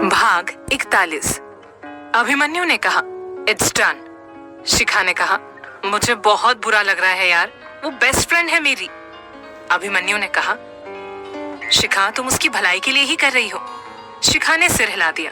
भाग 41। अभिमन्यु ने कहा, इट्स डन। शिखा ने कहा, मुझे बहुत बुरा लग रहा है यार, वो बेस्ट फ्रेंड है मेरी। अभिमन्यु ने कहा, शिखा तुम उसकी भलाई के लिए ही कर रही हो। शिखा ने सिर हिला दिया।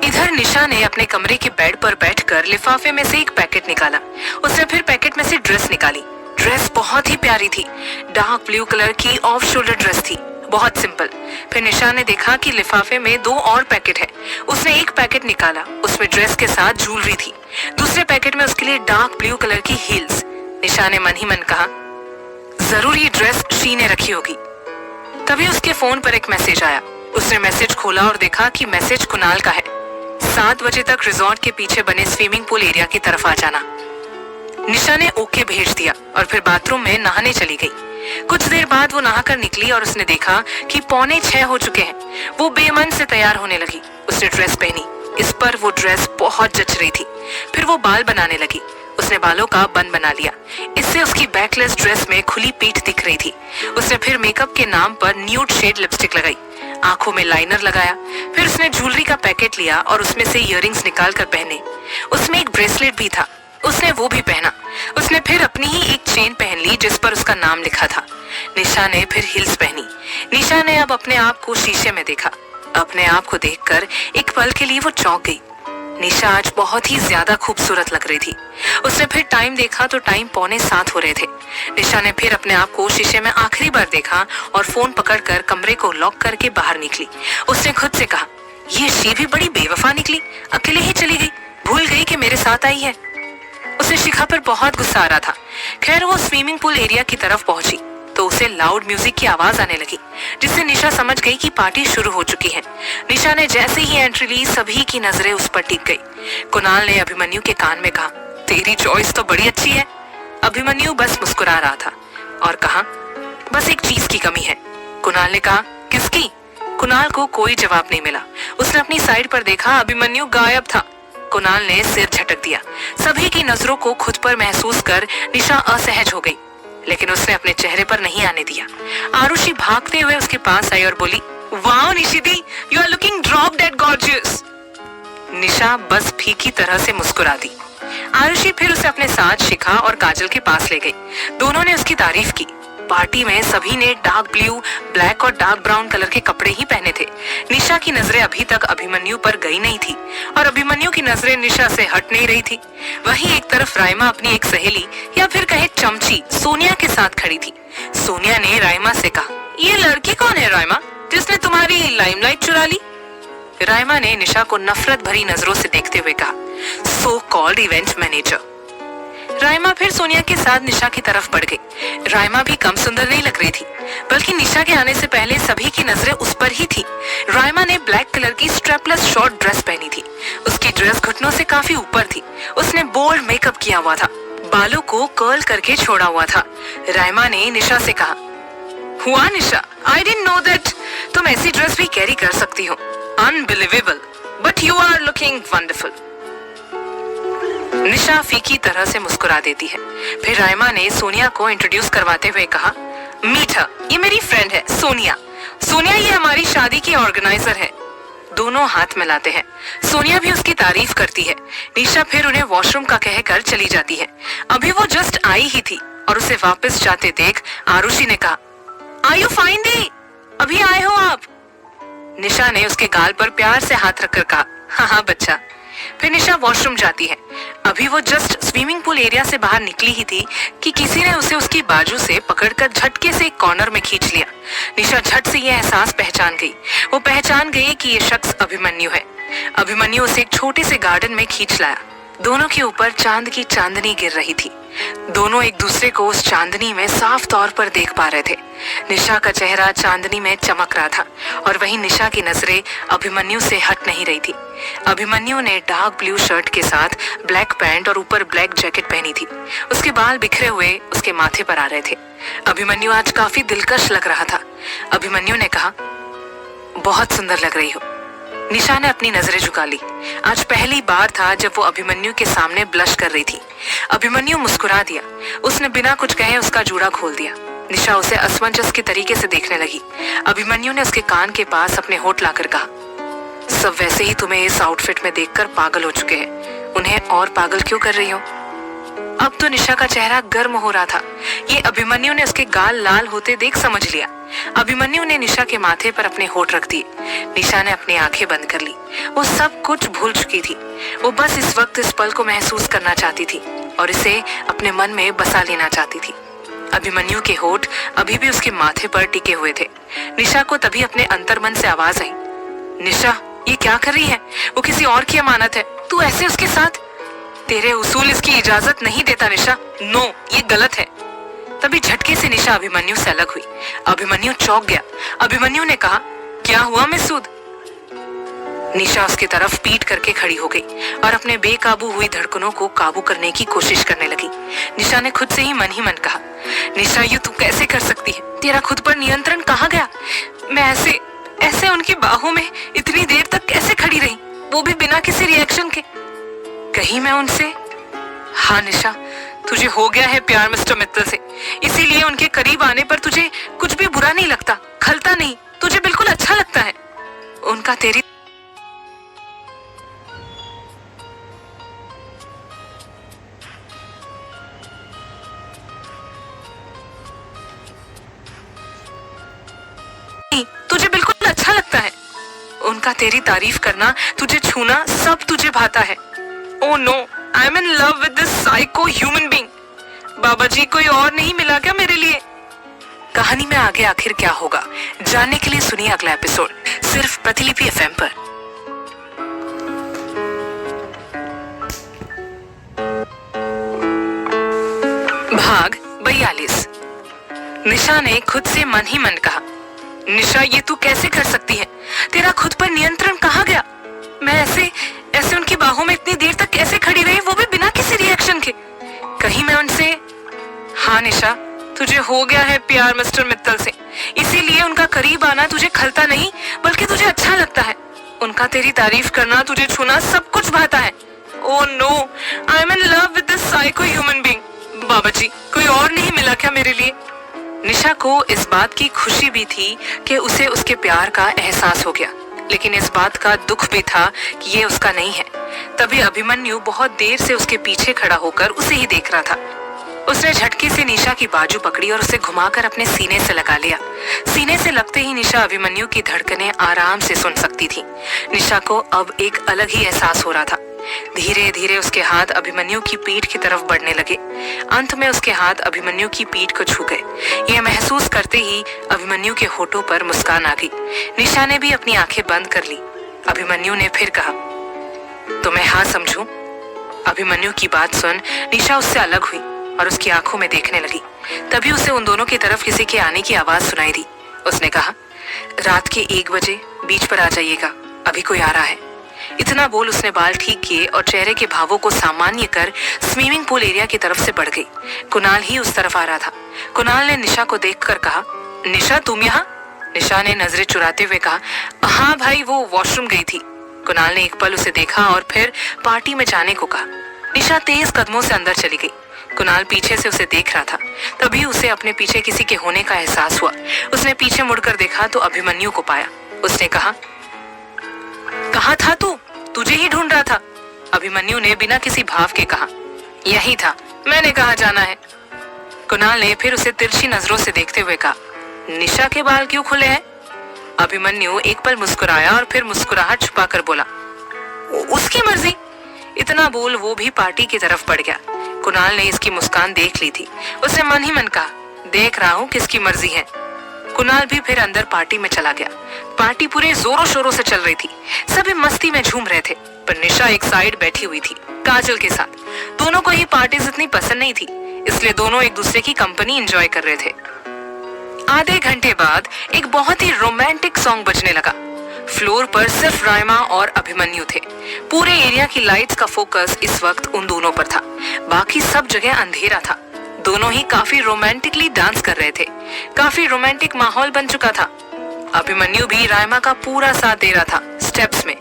इधर निशा ने अपने कमरे के बेड पर बैठकर लिफाफे में से एक पैकेट निकाला। उसने फिर पैकेट में से ड्रेस निकाली। ड्रेस बहुत ही प्यारी थी, डार्क ब्लू कलर की ऑफ शोल्डर ड्रेस थी, बहुत सिंपल। फिर निशा ने देखा कि लिफाफे में 2 और पैकेट है। उसने एक पैकेट निकाला, उसमें ड्रेस के साथ ज्वेलरी थी। दूसरे पैकेट में उसके लिए डार्क ब्लू कलर की हील्स। निशा ने मन ही मन कहा, जरूर ये ड्रेस शी ने रखी होगी। तभी उसके फोन पर एक मैसेज आया। उसने मैसेज खोला और देखा कि मैसेज कुणाल का है। 7 बजे तक रिजॉर्ट के पीछे बने स्विमिंग पूल एरिया की तरफ आ जाना। निशा ने ओके भेज दिया और फिर बाथरूम में नहाने चली गई। कुछ देर बाद वो नहाकर निकली और उसने देखा कि 5:45 हो चुके हैं। वो बेमन से तैयार होने लगी। उसने ड्रेस पहनी, इस पर वो ड्रेस बहुत जच रही थी। फिर वो बाल बनाने लगी। उसने बालों का बन बना लिया, इससे उसकी बैकलेस ड्रेस में खुली पीठ दिख रही थी। उसने फिर मेकअप के नाम पर न्यूड शेड लिपस्टिक लगाई, आंखों में लाइनर लगाया। फिर उसने ज्वेलरी का पैकेट लिया और उसमें से इयररिंग्स निकाल कर पहने। उसमें एक ब्रेसलेट भी था, उसने वो भी पहना। उसने फिर अपनी ही एक चेन पहन ली जिस पर उसका नाम लिखा था। निशा ने फिर हील्स पहनी। निशा ने अब अपने आप को शीशे में देखा। अपने आप को देखकर एक पल के लिए वो चौंक गई। निशा आज बहुत ही ज्यादा खूबसूरत लग रही थी। उसने फिर टाइम देखा तो टाइम 6:45 हो रहे थे। निशा ने फिर अपने आप को शीशे में आखिरी बार देखा और फोन पकड़कर कमरे को लॉक करके बाहर निकली। उसने खुद से कहा, ये शी भी बड़ी बेवफा निकली, अकेले ही चली गई, भूल गई कि मेरे साथ आई है। उसे शिखा पर बहुत गुस्सा आ रहा था। खैर वो स्विमिंग पूल एरिया की तरफ पहुंची तो उसे लाउड म्यूजिक की आवाज आने लगी, जिससे निशा समझ गई कि पार्टी शुरू हो चुकी है। निशा ने जैसे ही एंट्री ली, सभी की नजरें उस पर टिक गई। कुणाल ने अभिमन्यु के कान में कहा, तेरी चॉइस तो बड़ी अच्छी है। अभिमन्यु बस मुस्कुरा रहा था और कहा, बस एक चीज की कमी है। कुणाल ने कहा, किसकी? कुणाल को कोई जवाब नहीं मिला। उसने अपनी साइड पर देखा, अभिमन्यु गायब था। कुणाल ने सिर झटक दिया। सभी की नजरों को खुद पर महसूस कर निशा असहज हो गई, लेकिन उसने अपने चेहरे पर नहीं आने दिया। आरुषि भागते हुए उसके पास आई और बोली, वाओ निशिदी, you are looking drop dead gorgeous. Nisha बस फीकी तरह से मुस्कुरा दी। आरुषि फिर उसे अपने साथ शिखा और काजल के पास ले गई। दोनों ने उसकी तारीफ की। पार्टी में सभी ने डार्क ब्लू, ब्लैक और डार्क ब्राउन कलर के कपड़े ही पहने थे। निशा की नजरें अभी तक अभिमन्यु पर गई नहीं थी और अभिमन्यु की नजरें निशा से हट नहीं रही थी। वहीं एक तरफ राइमा अपनी एक सहेली या फिर कहे चमची सोनिया के साथ खड़ी थी। सोनिया ने राइमा से कहा, ये लड़की कौन है राइमा, जिसने तुम्हारी लाइमलाइट चुरा ली? राइमा ने निशा को नफरत भरी नजरों से देखते हुए कहा, so called event manager. Raima फिर सोनिया के साथ निशा की तरफ बढ़ गई। राइमा भी कम सुंदर नहीं लग रही थी, बल्कि निशा के आने से पहले सभी की नजरें उस पर ही थी। राइमा ने ब्लैक कलर की स्ट्रेपलेस शॉर्ट ड्रेस पहनी थी। उसकी ड्रेस घुटनों से काफी ऊपर थी। उसने बोल्ड मेकअप किया हुआ था, बालों को कर्ल करके छोड़ा हुआ था। राइमा ने निशा से कहा, हुआ Nisha, I didn't know that तुम ऐसी ड्रेस भी कैरी कर सकती हो। Unbelievable, but you are looking wonderful. Nisha फीकी तरह से मुस्कुरा देती है। फिर राइमा ने सोनिया को इंट्रोड्यूस करवाते हुए कहा, मीट हर, ये मेरी फ्रेंड है सोनिया। सोनिया ये हमारी शादी की ऑर्गेनाइजर है। दोनों हाथ मिलाते हैं। सोनिया भी उसकी तारीफ करती है। निशा फिर उन्हें वॉशरूम का कहकर चली जाती है। अभी वो जस्ट आई ही थी और उसे वापस जाते देख आरुषि ने कहा, आर यू फाइन दी, अभी आए हो आप? निशा ने उसके गाल पर प्यार से हाथ रखकर कहा, हाँ हाँ बच्चा। फिर निशा वॉशरूम जाती है। अभी वो जस्ट स्विमिंग पूल एरिया से बाहर निकली ही थी कि किसी ने उसे उसकी बाजू से पकड़कर झटके से एक कॉर्नर में खींच लिया। निशा झट से यह एहसास पहचान गई। वो पहचान गई कि ये शख्स अभिमन्यु है। अभिमन्यु उसे एक छोटे से गार्डन में खींच लाया। दोनों के ऊपर चांद की चांदनी गिर रही थी। दोनों एक दूसरे को उस चांदनी में साफ तौर पर देख पा रहे थे। निशा का चेहरा चांदनी में चमक रहा था और वहीं निशा की नजरें अभिमन्यु से हट नहीं रही थी। अभिमन्यु ने डार्क ब्लू शर्ट के साथ ब्लैक पैंट और ऊपर ब्लैक जैकेट पहनी थी। उसके बाल बिखरे हुए उसके माथे पर आ रहे थे। अभिमन्यु आज काफी दिलकश लग रहा था। अभिमन्यु ने कहा, बहुत सुंदर लग रही हो। निशा ने अपनी नजरें झुका ली। आज पहली बार था जब वो अभिमन्यु के सामने ब्लश कर रही थी। अभिमन्यु मुस्कुरा दिया। उसने बिना कुछ कहे उसका जूड़ा खोल दिया। निशा उसे असमंजस के तरीके से देखने लगी। अभिमन्यु ने उसके कान के पास अपने होठ लाकर कहा, सब वैसे ही तुम्हें इस आउटफिट में देखकर पागल हो चुके हैं, उन्हें और पागल क्यों कर रही हो? अब तो निशा का चेहरा गर्म हो रहा था। ये अभिमन्यु ने उसके गाल लाल होते देख समझ लिया। अभिमन्यु ने निशा के माथे पर अपने होठ रख दिए। निशा ने अपनी आंखें बंद कर ली। वो सब कुछ भूल चुकी थी। वो बस इस वक्त इस पल को महसूस करना चाहती थी और इसे अपने मन में बसा लेना चाहती थी। अभिमन्यु के होठ अभी भी उसके माथे पर टिके हुए थे। निशा को तभी अपने अंतर्मन से आवाज आई, निशा ये क्या कर रही है? वो किसी और की अमानत है, तू ऐसे उसके साथ? तेरे उसूल इसकी इजाजत नहीं देता निशा। नो, ये गलत है। तभी झटके से निशा अभिमन्यु से अलग हुई। अभिमन्यु चौंक गया। अभिमन्यु ने कहा, क्या हुआ मिसूद? निशा उसकी तरफ पीट करके खड़ी हो गई और अपने बेकाबू हुई धड़कनों को काबू करने की कोशिश करने लगी। निशा ने खुद से ही मन कहा, निशा ये तू कैसे कर सकती है? तेरा खुद पर नियंत्रण कहाँ गया? मैं ऐसे उनकी बाहों में इतनी देर तक कैसे खड़ी रही, वो भी बिना किसी रिएक्शन के? कहीं मैं उनसे? हाँ निशा, तुझे हो गया है प्यार मिस्टर मित्तल से, इसीलिए उनके करीब आने पर तुझे कुछ भी बुरा नहीं लगता, खलता नहीं, तुझे बिल्कुल अच्छा लगता है। उनका तेरी तुझे बिल्कुल अच्छा लगता है। उनका तेरी तारीफ करना, तुझे छूना, सब तुझे भाता है। Oh no, I'm in love with this psycho human being. बाबा जी कोई और नहीं मिला क्या मेरे लिए? कहानी में आगे आखिर क्या होगा जानने के लिए सुनिए अगला एपिसोड सिर्फ प्रतिलिपि एफएम पर। भाग 42। निशा ने खुद से मन ही मन कहा, निशा ये तू कैसे कर सकती है? तेरा खुद पर नियंत्रण कहाँ गया? मैं ऐसे उनकी बाहों में इतनी देर तक कैसे खड़ी रही, वो भी बिना किसी रिएक्शन के? कहीं मैं उनसे? हाँ निशा, तुझे हो गया है प्यार मिस्टर मित्तल से, इसीलिए उनका करीब आना तुझे खलता नहीं बल्कि तुझे अच्छा लगता है। उनका तेरी तारीफ करना, तुझे छूना, सब कुछ भाता है। Oh no, I am in love with this psycho human being. बाबा जी कोई और नहीं मिला क्या मेरे लिए? निशा को इस बात की खुशी भी थी कि उसे उसके प्यार का एहसास हो गया, लेकिन इस बात का दुख भी था कि ये उसका नहीं है। तभी अभिमन्यु बहुत देर से उसके पीछे खड़ा होकर उसे ही देख रहा था। उसने झटके से निशा की बाजू पकड़ी और उसे घुमाकर अपने सीने से लगा लिया। सीने से लगते ही निशा अभिमन्यु की धड़कनें आराम से सुन सकती थी। निशा को अब एक अलग ही एहसास हो रहा था। धीरे धीरे उसके हाथ अभिमन्यु की पीठ की तरफ बढ़ने लगे। अंत में उसके हाथ अभिमन्यु की पीठ को छू गए। यह महसूस करते ही अभिमन्यु के होठों पर मुस्कान आ गई। निशा ने भी अपनी आंखें बंद कर ली। अभिमन्यु ने फिर कहा, तो मैं हाँ समझूं? अभिमन्यु की बात सुन निशा उससे अलग हुई और उसकी आंखों में देखने लगी। तभी उसे उन दोनों की तरफ किसी के आने की आवाज सुनाई दी। उसने कहा, रात के 1 बजे बीच पर आ जाइएगा, अभी कोई आ रहा है। इतना बोल उसने बाल ठीक किए और चेहरे के भावों को सामान्य कर स्विमिंग पूल एरिया की तरफ से बढ़ गई। कुणाल ही उस तरफ आ रहा था। कुणाल ने निशा को देखकर कहा, निशा तुम यहाँ? निशा ने नजरें चुराते हुए कहा, हाँ भाई वो वॉशरूम गई थी। कुणाल ने एक पल उसे देखा और फिर पार्टी में जाने को कहा। निशा तेज कदमों से अंदर चली गई। कुणाल पीछे से उसे देख रहा था। तभी उसे अपने पीछे किसी के होने का एहसास हुआ। उसने पीछे मुड़कर देखा तो अभिमन्यु को पाया। उसने कहा, कहाँ था तू? तुझे ही ढूंढ रहा था। अभिमन्यु ने बिना किसी भाव के कहा, यही था, मैंने कहा जाना है। कुणाल ने फिर उसे तिरछी नजरों से देखते हुए कहा, निशा के बाल क्यों खुले हैं? अभिमन्यु एक पल मुस्कुराया और फिर मुस्कुराहट छुपाकर बोला, उसकी मर्जी। इतना बोल वो भी पार्टी की तरफ बढ़ गया। कुणाल ने इसकी मुस्कान देख ली थी। उसने मन ही मन कहा, देख रहा हूँ किसकी मर्जी है। कुणाल भी फिर अंदर पार्टी में चला गया। पार्टी पूरे जोरों शोरों से चल रही थी। सभी मस्ती में झूम रहे थे, पर निशा एक साइड बैठी हुई थी काजल के साथ। दोनों को ये पार्टी इतनी पसंद नहीं थी, इसलिए दोनों एक दूसरे की कंपनी एंजॉय कर रहे थे। आधे घंटे बाद एक बहुत ही रोमांटिक सॉन्ग बजने लगा। फ्लोर पर सिर्फ रायमा और अभिमन्यु थे। पूरे एरिया की लाइट्स का फोकस इस वक्त उन दोनों पर था। बाकी सब जगह अंधेरा था। दोनों ही काफी रोमांटिकली डांस कर रहे थे। काफी रोमांटिक माहौल बन चुका था। अभिमन्यु भी रायमा का पूरा साथ दे रहा था स्टेप्स में।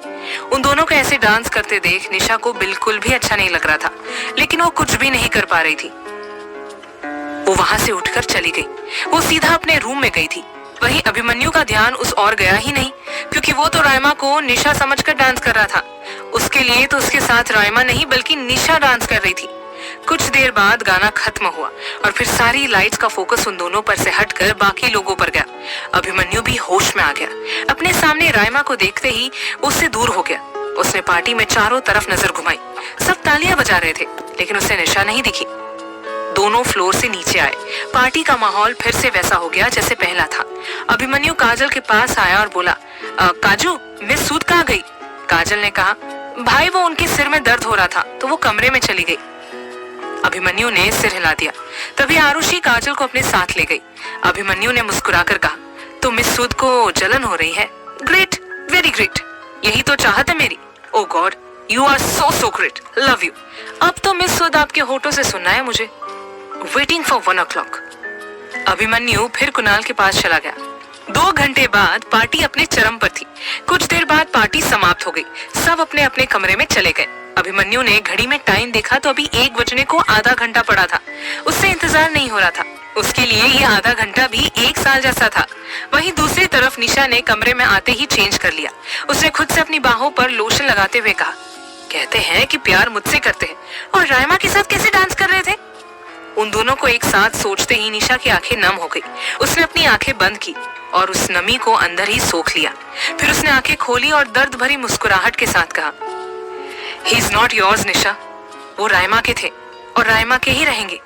उन दोनों को ऐसे डांस करते देख निशा को बिल्कुल भी अच्छा नहीं लग रहा था, लेकिन वो कुछ भी नहीं कर पा रही थी। वो वहां से उठकर चली गई। वो सीधा अपने रूम में गई थी। वहीं अभिमन्यु का ध्यान उस और गया ही नहीं, क्योंकि वो तो रायमा को निशा समझकर डांस कर रहा था। उसके लिए तो उसके साथ रायमा नहीं बल्कि निशा डांस कर रही थी। कुछ देर बाद गाना खत्म हुआ और फिर सारी लाइट्स का फोकस उन दोनों पर से हटकर बाकी लोगों पर गया। अभिमन्यु भी होश में आ गया। अपने सामने रायमा को देखते ही उससे दूर हो गया। उसने पार्टी में चारों तरफ नजर घुमाई। सब तालियां बजा रहे थे, लेकिन उसे निशा नहीं दिखी। दोनों फ्लोर से नीचे आए। पार्टी का माहौल फिर से वैसा हो गया जैसे पहला था। अभिमन्यु काजल के पास आया और बोला, काजू, मिस सूद कहाँ गई? काजल ने कहा, भाई वो उनके सिर में दर्द हो रहा था तो वो कमरे में चली गई। अभिमन्यु ने सिर हिला दिया। तभी आरुषि काजल को अपने साथ ले गई। अभिमन्यु ने मुस्कुराकर कहा, तो मिस सूद को जलन हो रही है? ग्रेट, वेरी ग्रेट, यही तो चाहत है मेरी। Oh god, you are so so great, love you. अब तो मिस सूद आपके होठों से सुनना है मुझे। Waiting for 1 o'clock। अभिमन्यु फिर कुणाल के पास चला गया। 2 घंटे बाद पार्टी अपने चरम पर थी। कुछ देर बाद पार्टी समाप्त हो गई। सब अपने अपने कमरे में चले गए। अभिमन्यु ने घड़ी में टाइम देखा तो अभी 1 बजने को आधा घंटा पड़ा था। उससे इंतजार नहीं हो रहा था। उसके लिए ये आधा घंटा भी 1 साल जैसा था। वहीं दूसरी तरफ निशा ने कमरे में आते ही चेंज कर लिया। उसने खुद से अपनी बाहों पर लोशन लगाते हुए कहा, कहते हैं कि प्यार मुझसे करते हैं, और रायमा के साथ कैसे डांस कर रहे थे? उन दोनों को एक साथ सोचते ही निशा की आंखें नम हो गई। उसने अपनी आंखें बंद की और उस नमी को अंदर ही सोख लिया। फिर उसने आंखें खोली और दर्द भरी मुस्कुराहट के साथ कहा, ही इज नॉट योर्स निशा, वो रायमा के थे और रायमा के ही रहेंगे।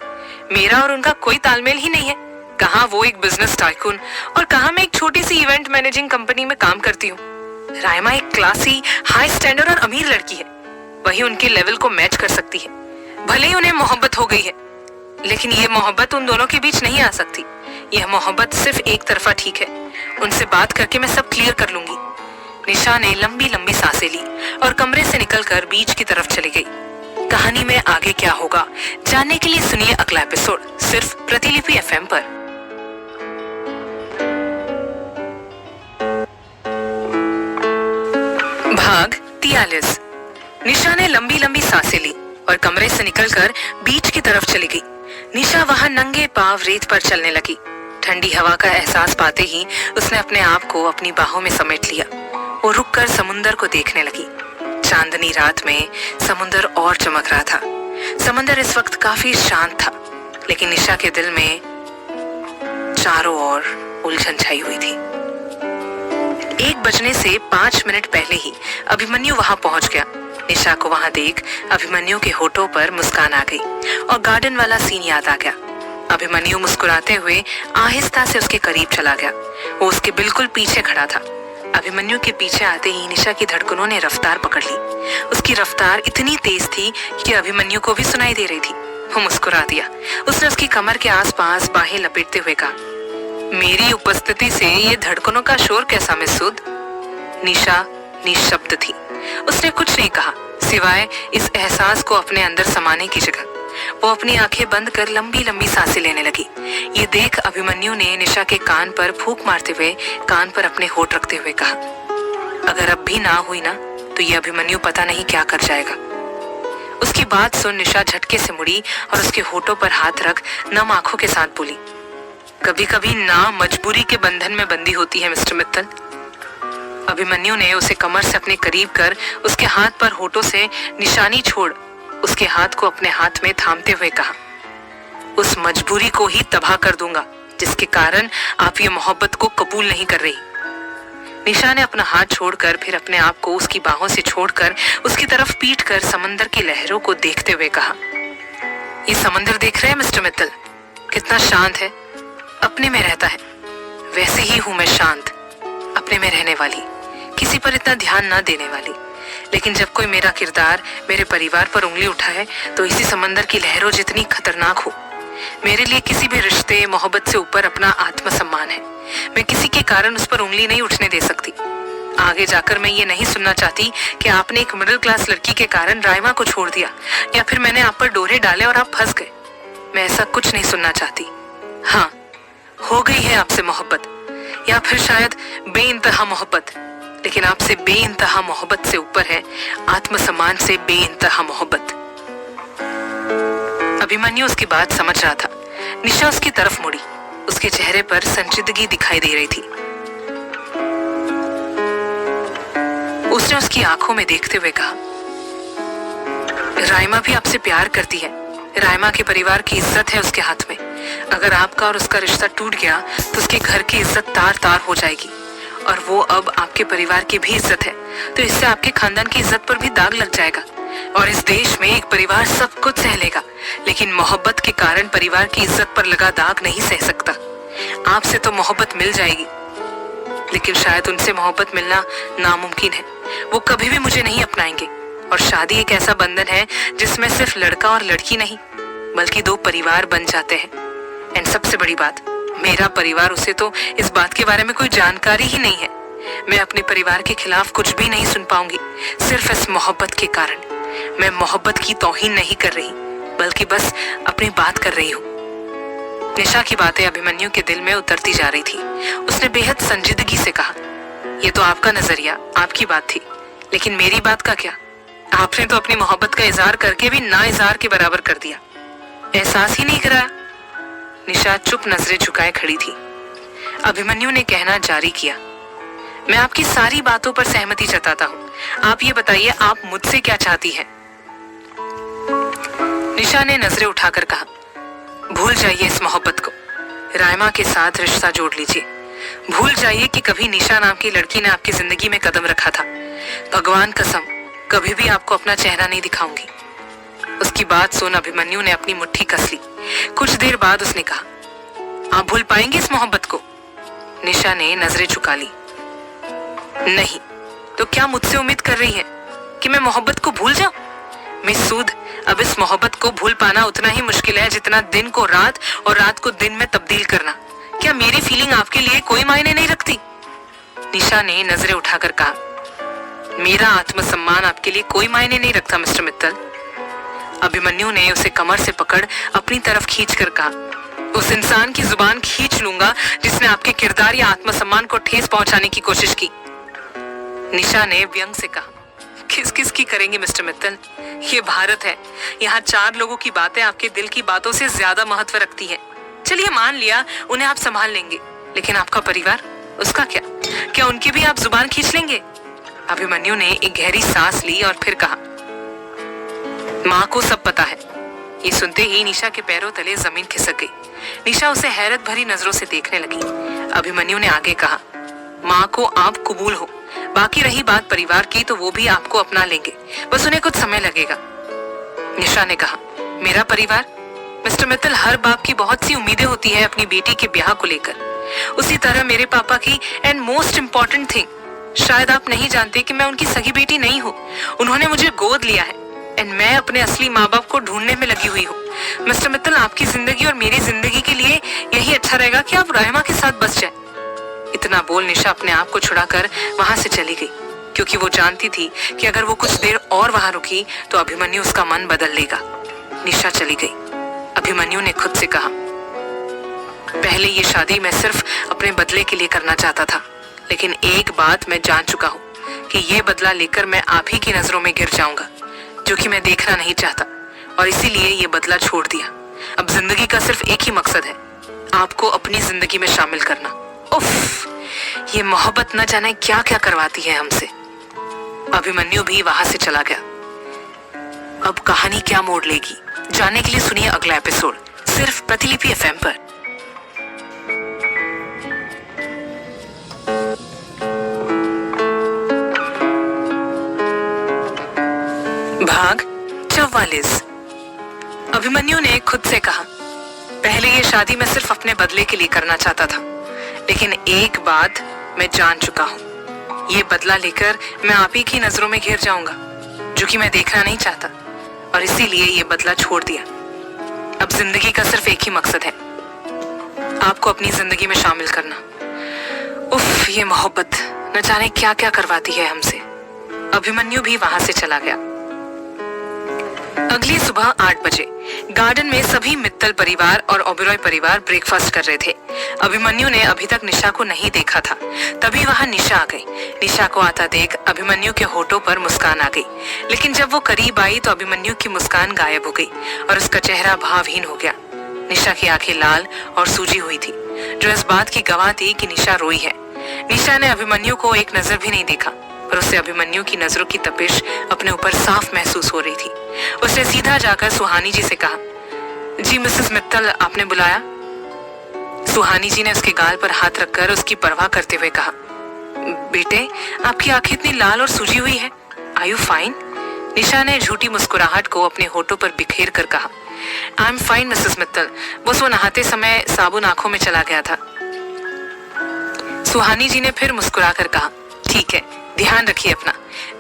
मेरा और उनका कोई तालमेल ही नहीं है। कहाँ वो एक बिजनेस टाइकून और कहाँ मैं एक छोटी सी इवेंट मैनेजिंग कंपनी में काम करती हूँ। रायमा एक क्लासी, हाई स्टैंडर्ड और अमीर लड़की है। वही उनके लेवल को मैच कर सकती है। भले ही उन्हें मोहब्बत हो गई है, लेकिन ये मोहब्बत उन दोनों के बीच नहीं आ सकती। यह मोहब्बत सिर्फ एक तरफा ठीक है। उनसे बात करके मैं सब क्लियर कर लूंगी। निशा ने लंबी लंबी सांसें ली और कमरे से निकलकर बीच की तरफ चली गई। कहानी में आगे क्या होगा जानने के लिए सुनिए अगला एपिसोड सिर्फ प्रतिलिपि FM पर। भाग 43। निशा ने लंबी लंबी सांसें ली और कमरे से निकलकर बीच की तरफ चली गई। निशा वहां नंगे पांव रेत पर चलने लगी। ठंडी हवा का एहसास पाते ही उसने अपने आप को अपनी बाहों में समेट लिया। वो रुककर समुंदर को देखने लगी। चांदनी रात में समुंदर और चमक रहा था। समुंदर इस वक्त काफी शांत था, लेकिन निशा के दिल में चारों ओर उलझन छाई हुई थी। 1 बजने से 5 मिनट पहले ही अभिमन्यु वहां पहुंच गया। निशा को वहां देख अभिमन्यु के होठों पर मुस्कान आ गई और गार्डन वाला सीन याद आ गया। अभिमन्यु मुस्कुराते हुए आहिस्ता से उसके करीब चला गया। वो उसके बिल्कुल पीछे खड़ा था। अभिमन्यु के पीछे आते ही निशा की धड़कनों ने रफ्तार पकड़ ली। उसकी रफ्तार इतनी तेज थी कि अभिमन्यु को भी सुनाई दे रही थी। वो मुस्कुरा दिया। उसने उसकी कमर के आसपास बाहें लपेटते हुए कहा, मेरी उपस्थिति से ये धड़कनों का शोर कैसा महसूद? निशा निशब्द थी। उसने कुछ नहीं कहा सिवाय इस एहसास को अपने अंदर समाने की जगह। वो अपनी आंखें बंद कर लंबी लंबी सांसें लेने लगी। ये देख अभिमन्यु ने निशा के कान पर फूंक मारते हुए कान पर अपने होठ रखते हुए कहा, अगर अब भी ना हुई ना तो ये अभिमन्यु पता नहीं क्या कर जाएगा। उसकी बात सुन निशा झटके से मुड़ी और उसके होठों पर हाथ रख नम आंखों के साथ बोली, कभी कभी ना मजबूरी के बंधन में बंदी होती है मिस्टर मित्तल। अभिमन्यु ने उसे कमर से अपने करीब कर उसके हाथ पर होठों से निशानी छोड़ उसके हाथ को अपने हाथ में थामते हुए कहा, उस मजबूरी को ही तबाह कर दूंगा जिसके कारण आप ये मोहब्बत को कबूल नहीं कर रही। निशा ने अपना हाथ छोड़कर फिर अपने आप को उसकी बाहों से छोड़कर उसकी तरफ पीट कर समंदर की लहरों को देखते हुए कहा, ये समंदर देख रहे हैं मिस्टर मित्तल, कितना शांत है, अपने में रहता है। वैसे ही हूं मैं शांत, अपने में रहने वाली, किसी पर इतना ध्यान ना देने वाली। लेकिन जब कोई मेरा किरदार मेरे परिवार पर उंगली उठाए तो इसी समंदर की लहरों जितनी खतरनाक हो। मेरे लिए किसी भी रिश्ते मोहब्बत से ऊपर अपना आत्मसम्मान है। मैं किसी के कारण उस पर उंगली नहीं उठने दे सकती। आगे जाकर मैं ये नहीं सुनना चाहती कि आपने एक मिडिल क्लास लड़की के कारण रायमा को छोड़ दिया या फिर मैंने आप पर डोरे डाले और आप फंस गए। मैं ऐसा कुछ नहीं सुनना चाहती। हाँ, हो गई है आपसे मोहब्बत या फिर शायद बेइंतहा मोहब्बत, लेकिन आपसे बेइंतहा मोहब्बत से ऊपर है आत्मसम्मान से बेइंतहा मोहब्बत। अभिमन्यु उसकी बात समझ रहा था। निशा उसकी तरफ मुड़ी। उसके चेहरे पर संजीदगी दिखाई दे रही थी। उसने उसकी आंखों में देखते हुए कहा, राइमा भी आपसे प्यार करती है। राइमा के परिवार की इज्जत है उसके हाथ में। अगर आपका और उसका रिश्ता टूट गया तो उसके घर की इज्जत तार तार हो जाएगी, और वो अब आपके परिवार की भी इज्जत है, तो इससे आपके खानदान की इज्जत पर भी दाग लग जाएगा। और इस देश में एक परिवार सब कुछ सह लेगा, लेकिन मोहब्बत के कारण परिवार की इज्जत पर लगा दाग नहीं सह सकता। आपसे तो मोहब्बत मिल जाएगी, लेकिन शायद उनसे मोहब्बत मिलना नामुमकिन है। वो कभी भी मुझे नहीं अपनाएंगे। और शादी एक ऐसा बंधन है जिसमें सिर्फ लड़का और लड़की नहीं, बल्कि दो परिवार बन जाते हैं। एंड सबसे बड़ी बात, मेरा परिवार, उसे तो इस बात के बारे में कोई जानकारी ही नहीं है। मैं अपने परिवार के खिलाफ कुछ भी नहीं सुन पाऊंगी, सिर्फ इस मोहब्बत के कारण। मैं मोहब्बत की तौहीन नहीं कर रही, बल्कि बस अपनी बात कर रही हूँ। निशा की बातें अभिमन्यु के दिल में उतरती जा रही थी। उसने बेहद संजीदगी से कहा, ये तो आपका नजरिया, आपकी बात थी, लेकिन मेरी बात का क्या? आपने तो अपनी मोहब्बत का इजहार करके भी ना इजहार के बराबर कर दिया। एहसास ही नहीं कराया। निशा चुप नजरें झुकाए खड़ी थी। अभिमन्यु ने कहना जारी किया, मैं आपकी सारी बातों पर सहमति जताता हूँ। आप ये बताइए, आप मुझसे क्या चाहती हैं? निशा ने नजरें उठाकर कहा, भूल जाइए इस मोहब्बत को। राइमा के साथ रिश्ता जोड़ लीजिए। भूल जाइए कि कभी निशा नाम की लड़की ने आपकी जिंदगी में कदम रखा था। भगवान कसम, कभी भी आपको अपना चेहरा नहीं दिखाऊंगी। उसकी बात सुन अभिमन्यु ने अपनी मुट्ठी कस ली। कुछ देर बाद उसने कहा, आप भूल पाएंगे इस मोहब्बत को? निशा ने नजरें झुका ली। नहीं, तो क्या मुझसे उम्मीद कर रही है कि मैं मोहब्बत को भूल जाऊं? मिस सूद, अब इस मोहब्बत को भूल पाना उतना ही मुश्किल है जितना दिन को रात और रात को दिन में तब्दील करना। क्या मेरी फीलिंग आपके लिए कोई मायने नहीं रखती? निशा ने नजरें उठाकर कहा, मेरा आत्मसम्मान आपके लिए कोई मायने नहीं रखता मिस्टर मित्तल। अभिमन्यु ने उसे कमर से पकड़ अपनी तरफ खींचकर कहा, उस इंसान की जुबान खींच लूंगा जिसने आपके किरदार या आत्मसम्मान को ठेस पहुंचाने की कोशिश की। निशा ने व्यंग से कहा, किस किस की करेंगे मिस्टर मित्तल? ये भारत है, यहाँ 4 लोगों की बातें आपके दिल की बातों से ज्यादा महत्व रखती हैं। चलिए मान लिया उन्हें आप संभाल लेंगे, लेकिन आपका परिवार, उसका क्या? क्या उनकी भी आप जुबान खींच लेंगे? अभिमन्यु ने एक गहरी सांस ली और फिर कहा, माँ को सब पता है। ये सुनते ही निशा के पैरों तले जमीन खिसक गई। निशा उसे हैरत भरी नजरों से देखने लगी। अभिमन्यु ने आगे कहा, माँ को आप कबूल हो, बाकी रही बात परिवार की तो वो भी आपको अपना लेंगे, बस उन्हें कुछ समय लगेगा। निशा ने कहा, मेरा परिवार? मिस्टर मित्तल, हर बाप की बहुत सी उम्मीदें होती है अपनी बेटी के ब्याह को लेकर। उसी तरह मेरे पापा की एंड मोस्ट इम्पोर्टेंट थिंग, शायद आप नहीं जानते कि मैं उनकी सगी बेटी नहीं हूँ। उन्होंने मुझे गोद लिया है एंड मैं अपने असली माँ बाप को ढूंढने में लगी हुई हूँ। मिस्टर मित्तल, आपकी जिंदगी और मेरी जिंदगी के लिए यही अच्छा रहेगा कि आप राइमा के साथ बस जाए। इतना बोल निशा अपने आप को छुड़ाकर वहां से चली गई, क्योंकि वो जानती थी कि अगर वो कुछ देर और वहां रुकी तो अभिमन्यु उसका मन बदल लेगा। निशा चली गई। अभिमन्यु ने खुद से कहा, पहले ये शादी मैं सिर्फ अपने बदले के लिए करना चाहता था, लेकिन एक बात मैं जान चुका हूँ कि ये बदला लेकर मैं आप ही की नजरों में गिर जाऊंगा, जो कि मैं देखना नहीं चाहता, और इसीलिए ये बदला छोड़ दिया। अब जिंदगी का सिर्फ एक ही मकसद है, आपको अपनी जिंदगी में शामिल करना। उफ, ये मोहब्बत न जाने क्या क्या करवाती है हमसे। अभिमन्यु भी वहां से चला गया। अब कहानी क्या मोड़ लेगी, जानने के लिए सुनिए अगला एपिसोड, सिर्फ प्रतिलिपि एफएम पर। भाग 44। अभिमन्यु ने खुद से कहा, पहले ये शादी मैं सिर्फ अपने बदले के लिए करना चाहता था, लेकिन एक बात मैं जान चुका हूँ, ये बदला लेकर मैं आप ही की नजरों में घिर जाऊंगा, जो कि मैं देखना नहीं चाहता, और इसीलिए ये बदला छोड़ दिया। अब जिंदगी का सिर्फ एक ही मकसद है, आपको अपनी जिंदगी में शामिल करना। उफ, ये मोहब्बत न जाने क्या क्या करवाती है हमसे। अभिमन्यु भी वहां से चला गया। अगली सुबह 8 बजे गार्डन में सभी मित्तल परिवार और ओबेरॉय परिवार ब्रेकफास्ट कर रहे थे। अभिमन्यु ने अभी तक निशा को नहीं देखा था, तभी वहां निशा आ गई। निशा को आता देख अभिमन्यु के होठों पर मुस्कान आ गई, लेकिन जब वो करीब आई तो अभिमन्यु की मुस्कान गायब हो गई और उसका चेहरा भावहीन हो गया। निशा की आंखें लाल और सूजी हुई थी। जो इस बात की गवाह थी कि निशा रोई है। निशा ने अभिमन्यु को एक नजर भी नहीं देखा, पर उसे अभिमन्यु की नजरों की तपिश अपने ऊपर साफ महसूस हो रही थी। उसने सीधा जाकर सुहानी जी से कहा, जी मिसेस मित्तल, आपने बुलाया? सुहानी जी ने उसके गाल पर हाथ रखकर उसकी परवाह करते हुए कहा, बेटे आपकी आंखें इतनी लाल और सूजी हुई है, आर यू फाइन? निशा ने झूठी मुस्कुराहट को अपने होठों पर बिखेर कर कहा, I am fine Mrs Mittal, बस वो नहाते समय साबुन आंखों में चला गया था। सुहानी जी ने फिर मुस्कुरा कर कहा, ठीक है, ध्यान रखिए अपना।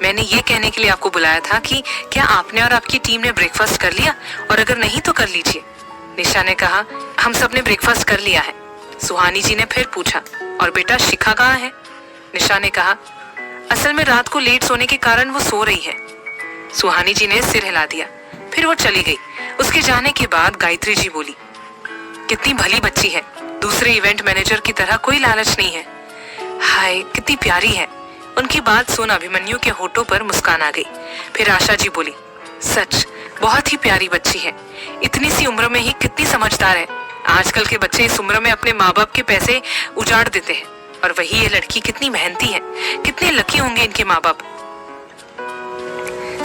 मैंने ये कहने के लिए आपको बुलाया था कि क्या आपने और आपकी टीम ने ब्रेकफास्ट कर लिया, और अगर नहीं तो कर लीजिए। निशा ने कहा, हम सब ने ब्रेकफास्ट कर लिया है। सुहानी जी ने फिर पूछा, और बेटा शिखा कहाँ है? निशा ने कहा, असल में रात को लेट सोने के कारण वो सो रही है। सुहानी जी ने सिर हिला दिया, फिर वो चली गई। उसके जाने के बाद गायत्री जी बोली, कितनी भली बच्ची है, दूसरे इवेंट मैनेजर की तरह कोई लालच नहीं है। हाय कितनी प्यारी है। उनकी बात सुन अभिमन्यु के होठों पर मुस्कान आ गई। फिर आशा जी बोली, सच बहुत ही प्यारी बच्ची है, इतनी सी उम्र में ही कितनी समझदार है। आजकल के बच्चे इस उम्र में अपने माँ बाप के पैसे उजाड़ देते हैं, और वही ये लड़की कितनी मेहनती है, कितने लकी होंगे इनके माँ बाप।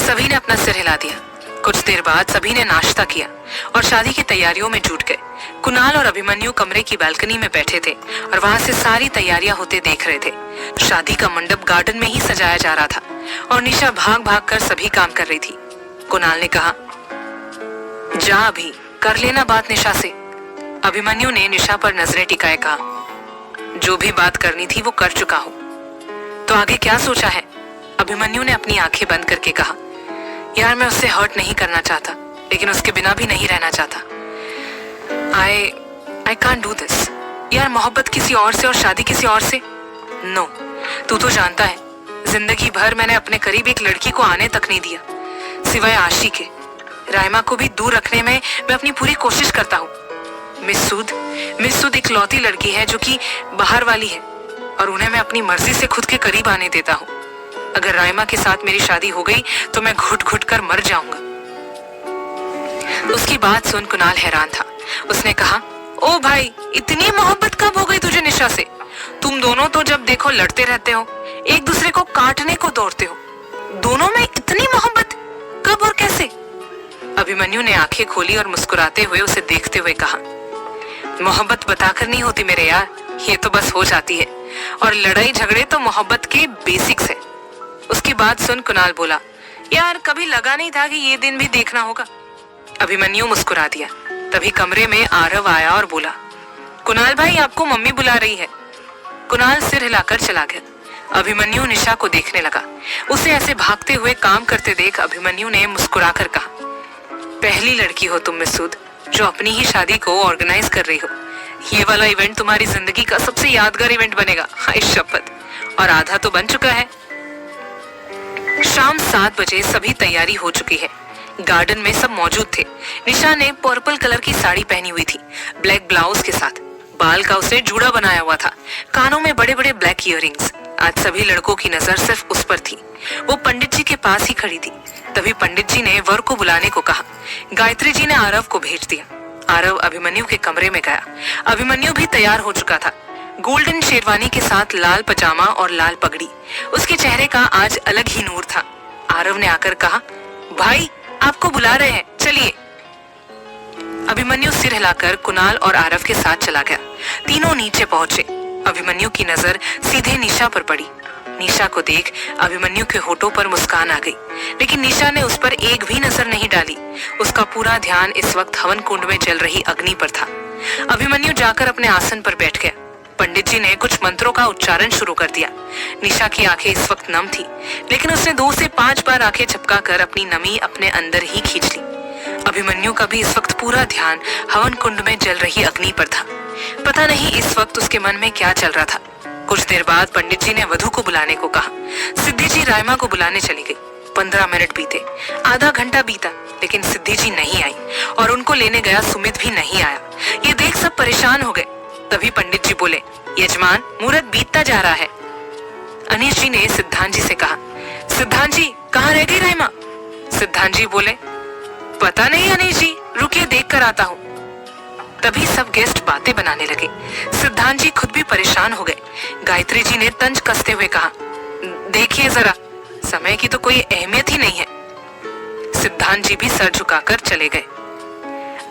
सभी ने अपना सिर हिला दिया। कुछ देर बाद सभी ने नाश्ता किया और शादी की तैयारियों में जुट गए। कुणाल और अभिमन्यु कमरे की बालकनी में बैठे थे और वहां से सारी तैयारियां होते देख रहे थे। शादी का मंडप गार्डन में ही सजाया जा रहा था और निशा भाग भाग कर सभी काम कर रही थी। कुणाल ने कहा, जा अभी कर लेना बात निशा से। अभिमन्यु ने निशा पर नजरें टिकाए कहा, जो भी बात करनी थी वो कर चुका हूं, तो आगे क्या सोचा है? अभिमन्यु ने अपनी आंखें बंद करके कहा, यार मैं उससे हर्ट नहीं करना चाहता, लेकिन उसके बिना भी नहीं रहना चाहता। I can't do this. यार मोहब्बत किसी और से और शादी किसी और से, नो। तू तो जानता है जिंदगी भर मैंने अपने करीब एक लड़की को आने तक नहीं दिया, सिवाय आशी के। रायमा को भी दूर रखने में मैं अपनी पूरी कोशिश करता हूँ। मिस सूद इकलौती लड़की है जो कि बाहर वाली है, और उन्हें मैं अपनी मर्जी से खुद के करीब आने देता हूँ। अगर रायमा के साथ मेरी शादी हो गई तो मैं घुट घुट कर मर जाऊंगा। उसकी बात सुन कुणाल हैरान था। उसने कहा, ओ भाई, इतनी मोहब्बत कब हो गई तुझे निशा से? तुम दोनों तो जब देखो लड़ते रहते हो, एक दूसरे को काटने को दौड़ते हो। दोनों में इतनी मोहब्बत कब और कैसे? अभिमन्यु ने आंखें खोली और मुस्कुराते हुए उसे देखते हुए कहा, मोहब्बत बताकर नहीं होती मेरे यार, ये तो बस हो जाती है, और लड़ाई झगड़े तो मोहब्बत के बेसिक्स है। उसकी बात सुन कुणाल बोला, यार कभी लगा नहीं था कि ये दिन भी देखना होगा। अभिमन्यु मुस्कुरा दिया। तभी कमरे में आरव आया और बोला, कुणाल भाई आपको मम्मी बुला रही है। कुणाल सिर हिलाकर चला गया। अभिमन्यु निशा को देखने लगा। उसे ऐसे भागते हुए काम करते देख अभिमन्यु ने मुस्कुराकर कहा, पहली लड़की हो तुम मिस सूद जो अपनी ही शादी को ऑर्गेनाइज कर रही हो। ये वाला इवेंट तुम्हारी जिंदगी का सबसे यादगार इवेंट बनेगा, हाय शपथ। और आधा तो बन चुका है। शाम 7 बजे सभी तैयारी हो चुकी है। गार्डन में सब मौजूद थे। निशा ने पर्पल कलर की साड़ी पहनी हुई थी, ब्लैक ब्लाउज के साथ। बाल का उसने जूड़ा बनाया हुआ था, कानों में बड़े बड़े ब्लैक इयररिंग्स। आज सभी लड़कों की नजर सिर्फ उस पर थी। वो पंडित जी के पास ही खड़ी थी। तभी पंडित जी ने वर को बुलाने को कहा। गायत्री जी ने आरव को भेज दिया। आरव अभिमन्यु के कमरे में गया। अभिमन्यु भी तैयार हो चुका था, गोल्डन शेरवानी के साथ लाल पजामा और लाल पगड़ी। उसके चेहरे का आज अलग ही नूर था। आरव ने आकर कहा, भाई आपको बुला रहे हैं, चलिए। अभिमन्यु सिर हिलाकर कुणाल और आरव के साथ चला गया। तीनों नीचे पहुंचे। अभिमन्यु की नजर सीधे निशा पर पड़ी। निशा को देख अभिमन्यु के होठों पर मुस्कान आ गई, लेकिन निशा ने उस पर एक भी नजर नहीं डाली। उसका पूरा ध्यान इस वक्त हवन कुंड में जल रही अग्नि पर था। अभिमन्यु जाकर अपने आसन पर बैठ गया। पंडित जी ने कुछ मंत्रों का उच्चारण शुरू कर दिया। निशा की आंखें इस वक्त नम थी, लेकिन उसने 2 से 5 बार आंखें झपकाकर अपनी नमी अपने अंदर ही खींच ली। अभिमन्यु का भी इस वक्त पूरा ध्यान हवन कुंड में जल रही अग्नि पर था। पता नहीं इस वक्त उसके मन में क्या चल रहा था। कुछ देर बाद पंडित जी ने वधू को बुलाने को कहा। सिद्धि जी रायमा को बुलाने चली गई। 15 मिनट बीते, आधा घंटा बीता, लेकिन सिद्धि जी नहीं आई और उनको लेने गया सुमित भी नहीं आया। ये देख सब परेशान हो गए। तभी पंडित जी बोले, यजमान मुहूर्त बीतता जा रहा है। अनीश जी ने सिद्धांत जी से कहा, सिद्धांत जी कहाँ रह गई रायमा? सिद्धांत जी बोले, पता नहीं अनीश जी, रुकिए देख कर आता हूँ। तभी सब गेस्ट बातें बनाने लगे। सिद्धांत जी खुद भी परेशान हो गए। गायत्री जी ने तंज कसते हुए कहा, देखिए जरा, समय की तो कोई अहमियत ही नहीं है। सिद्धांत जी भी सर झुकाकर चले गए।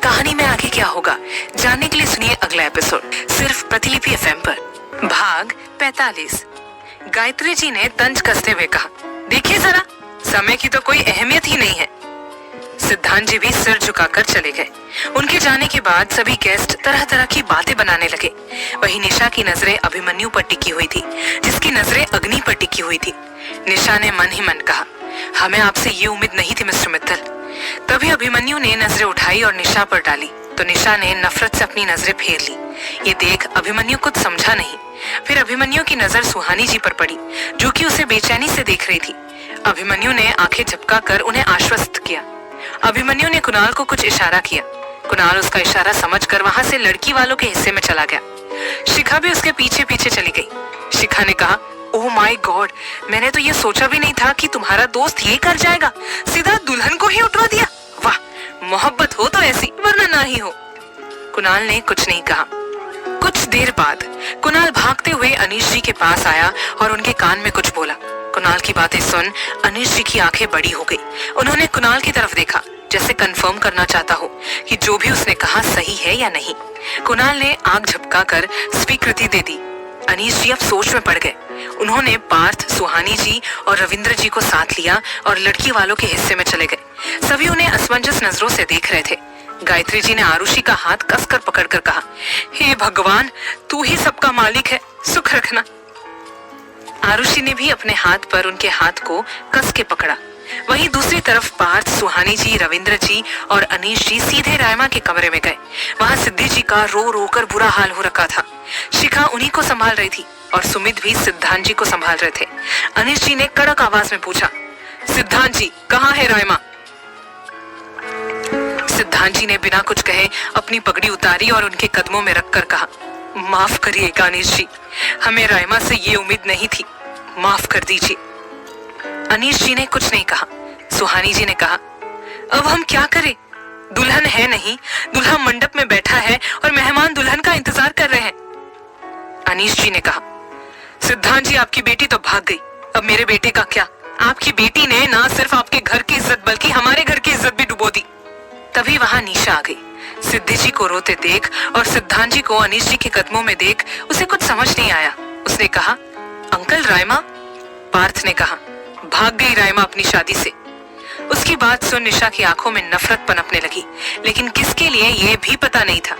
कहानी में आगे क्या होगा जानने के लिए सुनिए अगला एपिसोड सिर्फ प्रतिलिपि एफएम पर। भाग 45। गायत्री जी ने तंज कसते हुए कहा, देखिए जरा, समय की तो कोई अहमियत ही नहीं है। सिद्धांत जी भी सिर झुकाकर चले गए। उनके जाने के बाद सभी गेस्ट तरह तरह की बातें बनाने लगे। वहीं निशा की नजरें अभिमन्यु पर टिकी हुई थी, जिसकी नजरें अग्नि पर टिकी हुई थी। निशा ने मन ही मन कहा, हमें आपसे ये उम्मीद नहीं थी मिस्टर मित्तल। तभी अभिमन्यु ने नजरें उठाई और निशा पर डाली तो निशा ने नफरत से अपनी नजरें फेर ली। ये देख अभिमन्यु कुछ समझा नहीं। फिर अभिमन्यु की नजर सुहानी जी पर पड़ी, जो कि उसे बेचैनी से देख रही थी। अभिमन्यु ने आंखें झपकाकर उन्हें आश्वस्त किया। अभिमन्यु ने कुणाल को कुछ इशारा किया। कुणाल उसका इशारा समझकर वहां से लड़की वालों के हिस्से में चला गया। शिखा भी उसके पीछे पीछे चली गई। शिखा ने कहा, ओह माय गॉड, मैंने तो ये सोचा भी नहीं था कि तुम्हारा दोस्त ये कर जाएगा, सीधा दुल्हन को ही उठवा दिया। वाह, मोहब्बत हो तो ऐसी, वरना ना ही हो। कुणाल ने कुछ नहीं कहा। कुछ देर बाद कुणाल भागते हुए अनीश जी के पास आया और उनके कान में कुछ बोला। कुणाल की बातें सुन अनीश जी की आंखें बड़ी हो गई। उन्होंने कुणाल की तरफ देखा, जैसे कंफर्म करना चाहता हो कि जो भी उसने कहा सही है या नहीं। कुणाल ने आंख झपकाकर स्वीकृति दे दी। अनीश जी अब सोच में पड़ गए। उन्होंने पार्थ, सुहानी जी और रविंद्र जी को साथ लिया और लड़की वालों के हिस्से में चले गए। सभी उन्हें असमंजस नजरों से देख रहे थे। गायत्री जी ने आरुषि का हाथ कसकर पकड़कर कहा, हे भगवान, तू ही सबका मालिक है, सुख रखना। आरुषि ने भी अपने हाथ पर उनके हाथ को कस के पकड़ा। वहीं दूसरी तरफ पार्थ, सुहानी जी, रविंद्र जी और अनीश जी सीधे रायमा के कमरे में गए। वहां सिद्धि जी का रो रो कर बुरा हाल हो रखा था। शिखा उन्हीं को संभाल रही थी और सुमित भी सिद्धांत जी को संभाल रहे थे। अनीश जी ने कड़क आवाज में पूछा, सिद्धांत जी, कहाँ है रायमा? सिद्धांत जी ने बिना कुछ कहे अपनी पगड़ी उतारी और उनके कदमों में रखकर कहा, माफ करिएगा अनीश जी, हमें रायमा से ये उम्मीद नहीं थी, माफ कर दीजिए। अनीश जी ने कुछ नहीं कहा। सुहानी जी ने कहा, अब हम क्या करें? दुल्हन है नहीं, दुल्हा मंडप में बैठा है और मेहमान दुल्हन का इंतजार कर रहे हैं। अनीश जी ने कहा, सिद्धांत जी, आपकी बेटी तो भाग गई, अब मेरे बेटे का क्या? आपकी बेटी ने ना सिर्फ आपके घर की इज्जत बल्कि हमारे घर की इज्जत भी डुबो दी। तभी वहां निशा आ गई। सिद्धि जी को रोते देख और सिद्धांत जी को अनीश जी के कदमों में देख उसे कुछ समझ नहीं आया। उसने कहा, अंकल रायमा? पार्थ ने कहा, भाग गई रायमा अपनी शादी से। उसकी बात सुन निशा की आंखों में नफरत पनपने लगी, लेकिन किसके लिए ये भी पता नहीं था।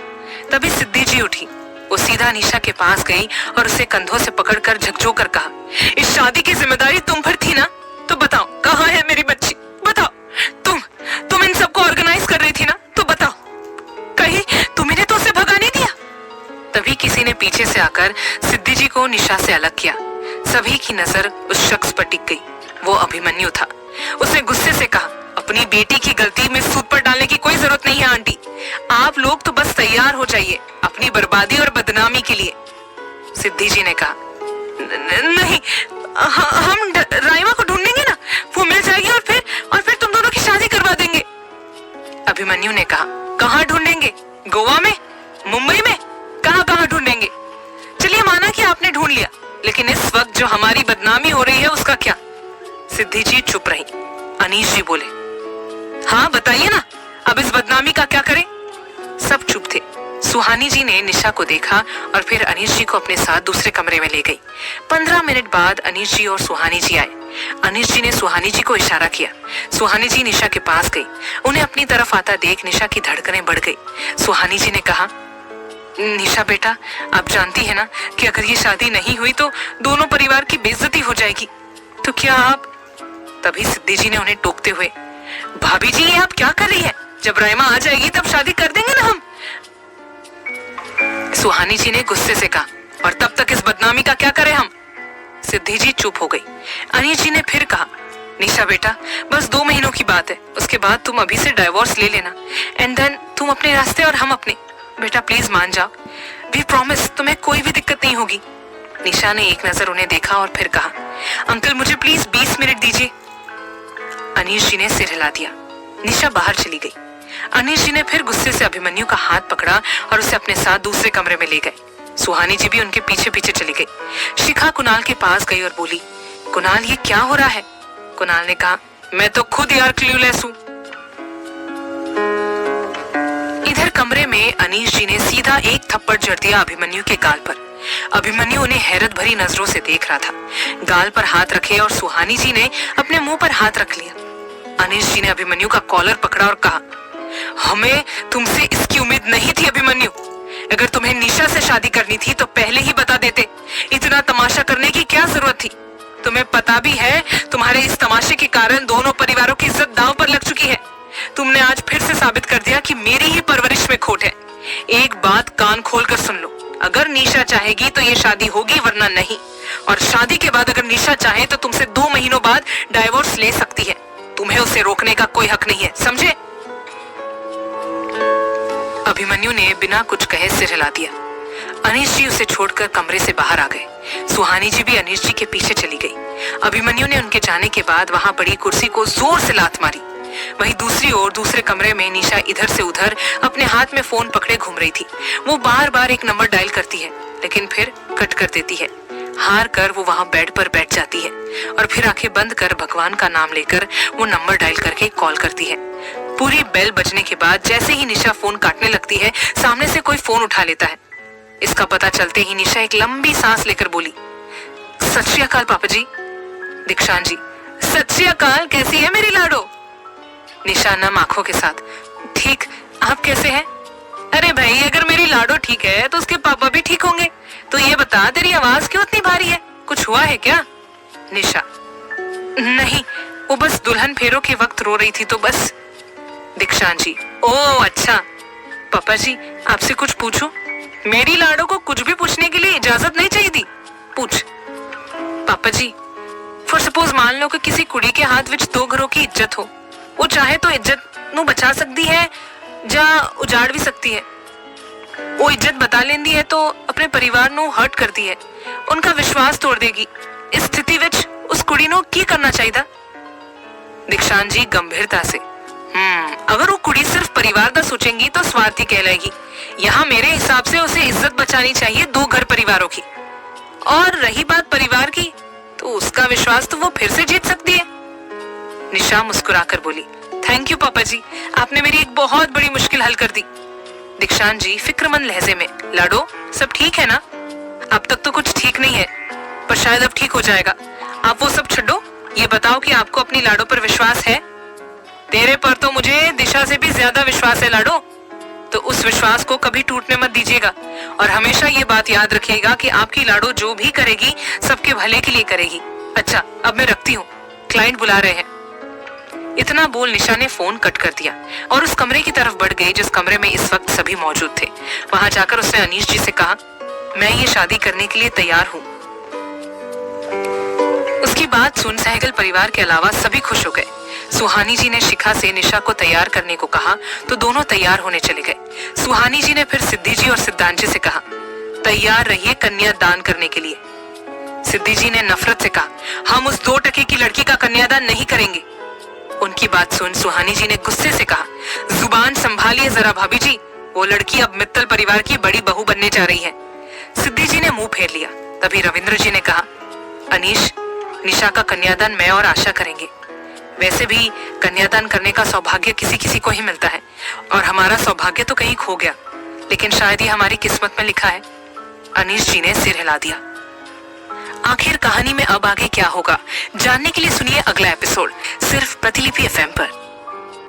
तभी सिद्धि जी उठी। वो सीधा निशा के पास गई और उसे कंधों से पकड़कर झकझोकर कहा, इस शादी की जिम्मेदारी तुम पर थी ना, तो बताओ कहाँ है मेरी बच्ची? बताओ, तुम इन सबको ऑर्गेनाइज कर रही थी ना, तो बताओ, कहीं तुम्हें तो उसे भगा नहीं दिया? तभी किसी ने पीछे से आकर सिद्धि जी को निशा से अलग किया। सभी की नजर उस शख्स पर टिक गई। वो अभिमन्यु था। उसने गुस्से से कहा, अपनी बेटी की गलती में सूद पर डालने की कोई जरूरत नहीं है आंटी। आप लोग तो बस तैयार हो जाइए अपनी बर्बादी और बदनामी के लिए। सिद्धि जी ने कहा, नहीं, हम रायमा को ढूंढेंगे ना, वो मिल जाएगी और फिर तुम दोनों की शादी करवा देंगे। अभिमन्यु ने कहा, कहाँ ढूंढेंगे? गोवा में? मुंबई में? कहाँ ढूंढेंगे? चलिए माना कि आपने ढूंढ लिया, लेकिन इस वक्त जो हमारी बदनामी हो रही है उसका क्या? सिद्धि जी चुप रही। अनीश जी बोले, हाँ बताइए ना, अब इस बदनामी का क्या करें? सब चुप थे। सुहानी जी ने निशा को देखा और फिर अनीश जी को अपने साथ दूसरे कमरे में ले गई। 15 मिनट बाद अनीश जी और सुहानी जी आए। अनीश जी ने सुहानी जी को इशारा किया। सुहानी जी निशा के पास गई। उन्हें अपनी तरफ आता देख निशा की धड़कनें बढ़ गई। सुहानी जी ने कहा, निशा बेटा, आप जानती है ना कि अगर ये शादी नहीं हुई तो दोनों परिवार की बेइज्जती हो जाएगी, तो क्या आप? तभी सिद्धि जी ने उन्हें टोकते हुए, भाभी जी, ये आप क्या कर रही है? जब रायमा आ जाएगी तब शादी कर देंगे ना हम। सुहानी जी ने गुस्से से कहा, और तब तक इस बदनामी का क्या करें हम? सिद्धि जी चुप हो गई। अनीश जी ने फिर कहा, निशा बेटा, बस 2 महीनों की बात है, उसके बाद तुम अभी से डाइवोर्स ले लेना, एंड देन तुम अपने रास्ते और हम अपने। बेटा प्लीज मान जाओ, वी प्रॉमिस, तुम्हें कोई भी दिक्कत नहीं होगी। निशा ने एक नजर उन्हें देखा और फिर कहा, अंकल मुझे प्लीज 20 मिनट दीजिए। अनीश जी ने सिर हिला दिया। निशा बाहर चली गई। अनीश जी ने फिर गुस्से से अभिमन्यु का हाथ पकड़ा और उसे अपने साथ दूसरे कमरे में ले गए। सुहानी जी भी उनके पीछे पीछे चली गई। शिखा कुणाल के पास गई और बोली, कुणाल ये क्या हो रहा है? कुणाल ने कहा, मैं तो खुद यार क्लूलेस हूं। इधर कमरे में अनीश जी ने सीधा एक थप्पड़ जड़ दिया अभिमन्यु के गाल पर। अभिमन्यु उन्हें हैरत भरी नजरों से देख रहा था। गाल पर हाथ रखे और सुहानी जी ने अपने मुंह पर हाथ रख लिया। अनीश जी ने अभिमन्यु का कॉलर पकड़ा और कहा, हमें तुमसे इसकी उम्मीद नहीं थी अभिमन्यु। अगर तुम्हें निशा से शादी करनी थी तो पहले ही बता देते। इतना तमाशा करने की क्या जरूरत थी? तुम्हें पता भी है तुम्हारे इस तमाशे के कारण दोनों परिवारों की इज्जत दांव पर लग चुकी है। तुमने आज फिर से साबित कर दिया कि मेरी ही परवरिश में खोट है। एक बात कान खोलकर सुन लो, अगर निशा चाहेगी तो ये शादी होगी, वरना नहीं। और शादी के बाद अगर निशा चाहे तो तुमसे 2 महीनों बाद डाइवोर्स ले सकती है। तुम्हें उसे रोकने का कोई हक नहीं है, समझे? अभिमन्यु ने बिना कुछ कहे सिर हिला दिया। अनीश जी उसे छोड़कर कमरे से बाहर आ गए। सुहानी जी भी अनीश जी के पीछे चली गई। अभिमन्यु ने उनके जाने के बाद वहां पड़ी कुर्सी को जोर से लात मारी। वहीं दूसरी ओर दूसरे कमरे में निशा इधर से उधर अपने हाथ में फोन पकड़े घूम रही थी। वो बार बार एक नंबर डायल करती है लेकिन फिर कट कर देती है। हार कर वो वहां बेड पर बैठ जाती है और फिर आंखें बंद कर भगवान का नाम लेकर वो नंबर डायल करके कॉल करती है। पूरी बेल बजने के बाद जैसे ही निशा फोन काटने लगती है, सामने से कोई फोन उठा लेता है। इसका पता चलते ही निशा एक लंबी सांस लेकर बोली, सत श्री अकाल पापा जी। दीक्षांत जी, सत श्री अकाल, कैसी है मेरी लाडो? निशा नम आंखों के साथ, ठीक, आप कैसे हैं? अरे भाई, अगर मेरी लाडो ठीक है तो उसके पापा भी ठीक होंगे। तो ये बता, तेरी आवाज क्यों इतनी भारी है? कुछ हुआ है क्या? निशा, नहीं, वो बस दुल्हन फेरों के वक्त रो रही थी तो बस। दीक्षांत जी, ओह अच्छा। पापा जी, आपसे कुछ पूछूं? मेरी लाडो को कुछ भी पूछने के लिए इजाजत नहीं चाहिए थी। पूछ। पापा जी, फॉर सपोज मान लो कि किसी कुड़ी के हाथ विच 2 घरों की इज्जत हो। वो चाहे तो इज्जत नू बचा सकती है या उजाड़ भी सकती है। वो इज्जत बता लेंदी है तो अपने परिवार नू हर्ट करती है, उनका विश्वास तोड़ देगी। इस स्थिति विच उस कुड़ी नू की करना चाहिए? दीक्षांत जी गंभीरता से, अगर वो कुड़ी सिर्फ परिवार का सोचेंगी तो स्वार्थी कहलाएगी। यहाँ मेरे हिसाब से उसे इज्जत बचानी चाहिए 2 घर परिवारों की। और रही बात परिवार की, तो उसका विश्वास तो वो फिर से जीत सकती है। निशा मुस्कुराकर बोली, थैंक यू पापा जी, आपने मेरी एक बहुत बड़ी मुश्किल हल कर दी। दीक्षांत जी फिक्रमंद लहजे में, लाडो सब ठीक है ना? अब तक तो कुछ ठीक नहीं है, पर शायद अब ठीक हो जाएगा। आप वो सब छोड़ो, ये बताओ कि आपको अपनी लाडो पर विश्वास है? तेरे पर तो मुझे दिशा से भी ज्यादा विश्वास है लाडो। तो उस विश्वास को कभी टूटने मत दीजिएगा और हमेशा ये बात याद रखिएगा कि आपकी लाडो जो भी करेगी सबके भले के लिए करेगी। अच्छा, अब मैं रखती हूँ, क्लाइंट बुला रहे हैं। इतना बोल निशा ने फोन कट कर दिया और उस कमरे की तरफ बढ़ गई जिस कमरे में इस वक्त सभी मौजूद थे। वहां जाकर उसने अनीश जी से कहा, मैं ये शादी करने के लिए तैयार हूँ। उसकी बात सुन सहगल परिवार के अलावा सभी खुश हो गए। सुहानी जी ने शिखा से निशा को तैयार करने को कहा तो दोनों तैयार होने चले गए। सुहानी जी ने फिर सिद्धि जी और सिद्धांत जी से कहा, तैयार रहिए कन्या दान करने के लिए। सिद्धि जी ने नफरत से कहा, हम उस 2 टके की लड़की का कन्यादान नहीं करेंगे। उनकी बात सुन सुहानी जी ने गुस्से से कहा, जुबान संभालिए जरा भाभी जी, वो लड़की अब मित्तल परिवार की बड़ी बहू बनने जा रही है। सिद्धि जी ने मुंह फेर लिया। तभी रविंद्र जी ने कहा, अनीश, निशा का कन्यादान मैं और आशा करेंगे। वैसे भी कन्यादान करने का सौभाग्य किसी किसी को ही मिलता है और हमारा सौभाग्य तो कहीं खो गया, लेकिन शायद ये हमारी किस्मत में लिखा है। अनीश जी ने सिर हिला दिया। आखिर कहानी में अब आगे क्या होगा जानने के लिए सुनिए अगला एपिसोड सिर्फ प्रतिलिपि FM पर।